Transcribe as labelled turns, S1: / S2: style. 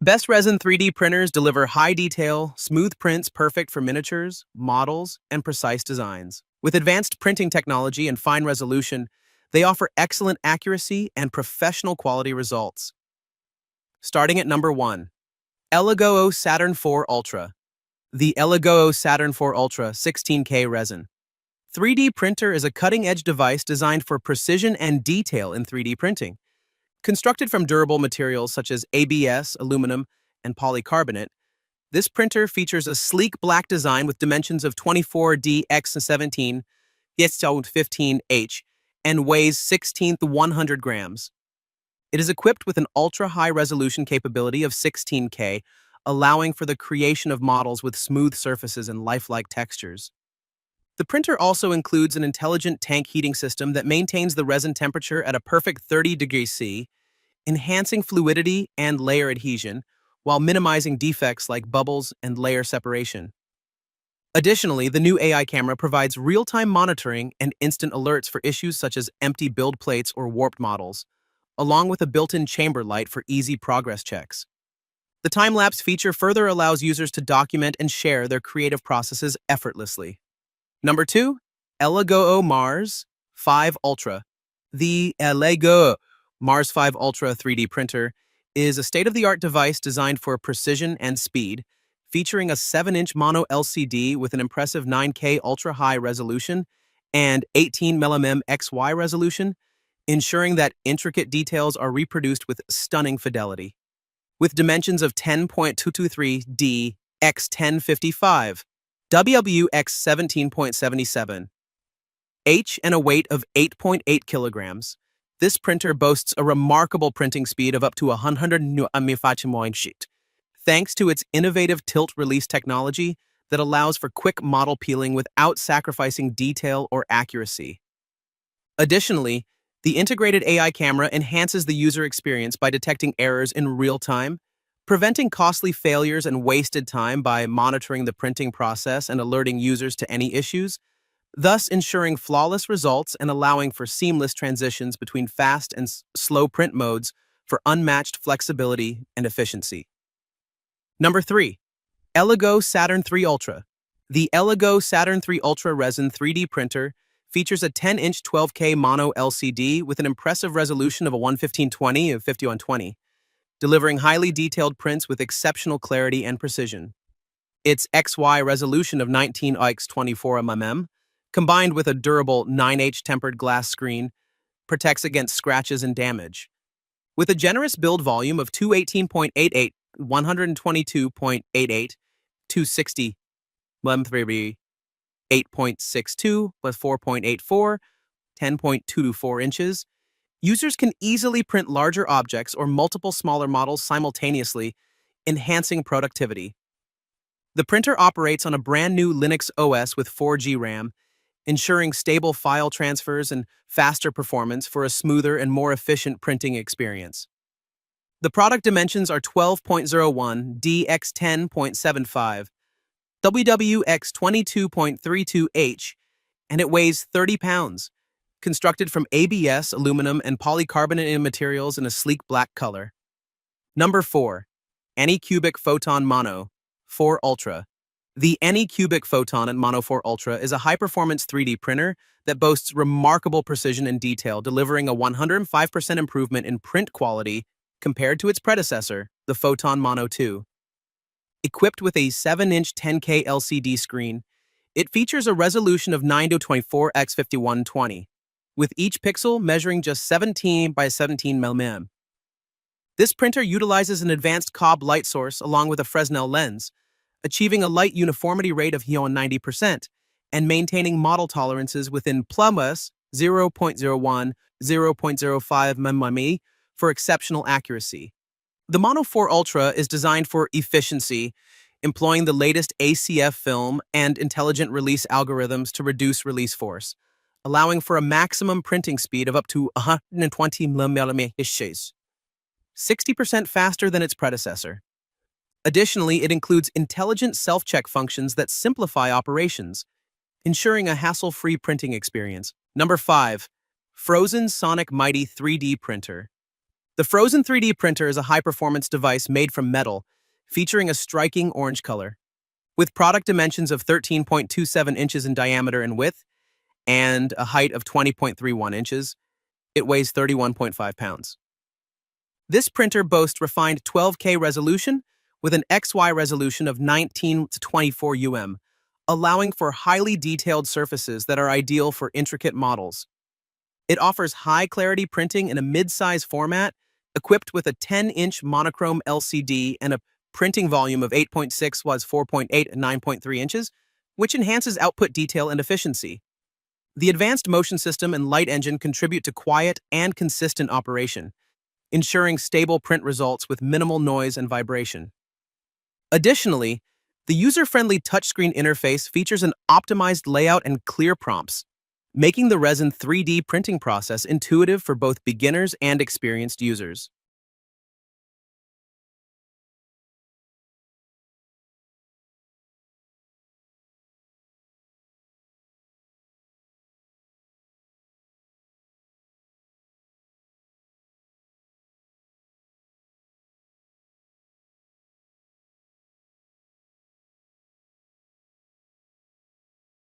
S1: Best Resin 3D printers deliver high detail, smooth prints perfect for miniatures, models, and precise designs. With advanced printing technology and fine resolution, they offer excellent accuracy and professional quality results. Starting at number 1. ELEGOO Saturn 4 Ultra. The ELEGOO Saturn 4 Ultra 16K Resin 3D printer is a cutting-edge device designed for precision and detail in 3D printing. Constructed from durable materials such as ABS, aluminum, and polycarbonate, this printer features a sleek black design with dimensions of 24D x 17, 15H, and weighs 16 to 100 grams. It is equipped with an ultra-high resolution capability of 16K, allowing for the creation of models with smooth surfaces and lifelike textures. The printer also includes an intelligent tank heating system that maintains the resin temperature at a perfect 30 degrees C, enhancing fluidity and layer adhesion, while minimizing defects like bubbles and layer separation. Additionally, the new AI camera provides real-time monitoring and instant alerts for issues such as empty build plates or warped models, along with a built-in chamber light for easy progress checks. The time-lapse feature further allows users to document and share their creative processes effortlessly. Number 2. ELEGOO Mars 5 Ultra. The ELEGOO Mars 5 Ultra 3D printer is a state-of-the-art device designed for precision and speed, featuring a 7-inch mono LCD with an impressive 9K ultra-high resolution and 18mm XY resolution, ensuring that intricate details are reproduced with stunning fidelity. With dimensions of 10.223D x 1055, WW x 17.77 H, and a weight of 8.8 kilograms, this printer boasts a remarkable printing speed of up to 100 sheet, thanks to its innovative tilt release technology that allows for quick model peeling without sacrificing detail or accuracy. Additionally, the integrated AI camera enhances the user experience by detecting errors in real time, preventing costly failures and wasted time by monitoring the printing process and alerting users to any issues, thus ensuring flawless results and allowing for seamless transitions between fast and slow print modes for unmatched flexibility and efficiency. Number 3. ELEGOO Saturn 3 Ultra. The ELEGOO Saturn 3 Ultra Resin 3D printer features a 10-inch 12K mono LCD with an impressive resolution of a 11520 and 5120, delivering highly detailed prints with exceptional clarity and precision. Its XY resolution of 19 x 24mm, combined with a durable 9H tempered glass screen, protects against scratches and damage. With a generous build volume of 218.88, 122.88, 260 mm, 8.62 plus 4.84, 10.224 inches, users can easily print larger objects or multiple smaller models simultaneously, enhancing productivity. The printer operates on a brand new Linux OS with 4G RAM, ensuring stable file transfers and faster performance for a smoother and more efficient printing experience. The product dimensions are 12.01 dx 10.75, WWX 22.32H, and it weighs 30 pounds, constructed from ABS, aluminum, and polycarbonate materials in a sleek black color. Number 4. ANYCUBIC Photon Mono 4 Ultra. The ANYCUBIC Photon and Mono 4 Ultra is a high-performance 3D printer that boasts remarkable precision and detail, delivering a 105% improvement in print quality compared to its predecessor, the Photon Mono 2. Equipped with a 7-inch 10K LCD screen, it features a resolution of 9:24 x 5120, with each pixel measuring just 17 by 17 mm. This printer utilizes an advanced Cobb light source along with a Fresnel lens, achieving a light uniformity rate of 90% and maintaining model tolerances within ± 0.01, 0.05 mm for exceptional accuracy. The Mono 4 Ultra is designed for efficiency, employing the latest ACF film and intelligent release algorithms to reduce release force, allowing for a maximum printing speed of up to 120 mm, 60% faster than its predecessor. Additionally, it includes intelligent self-check functions that simplify operations, ensuring a hassle-free printing experience. Number 5. Phrozen Sonic Mighty 3D Printer. The Phrozen 3D printer is a high-performance device made from metal, featuring a striking orange color. With product dimensions of 13.27 inches in diameter and width, and a height of 20.31 inches, it weighs 31.5 pounds. This printer boasts refined 12K resolution with an XY resolution of 19 to 24 allowing for highly detailed surfaces that are ideal for intricate models. It offers high-clarity printing in a mid-size format, equipped with a 10-inch monochrome LCD and a printing volume of 8.6 was 4.8 and 9.3 inches, which enhances output detail and efficiency. The advanced motion system and light engine contribute to quiet and consistent operation, ensuring stable print results with minimal noise and vibration. Additionally, the user-friendly touchscreen interface features an optimized layout and clear prompts, making the Resin 3D printing process intuitive for both beginners and experienced users.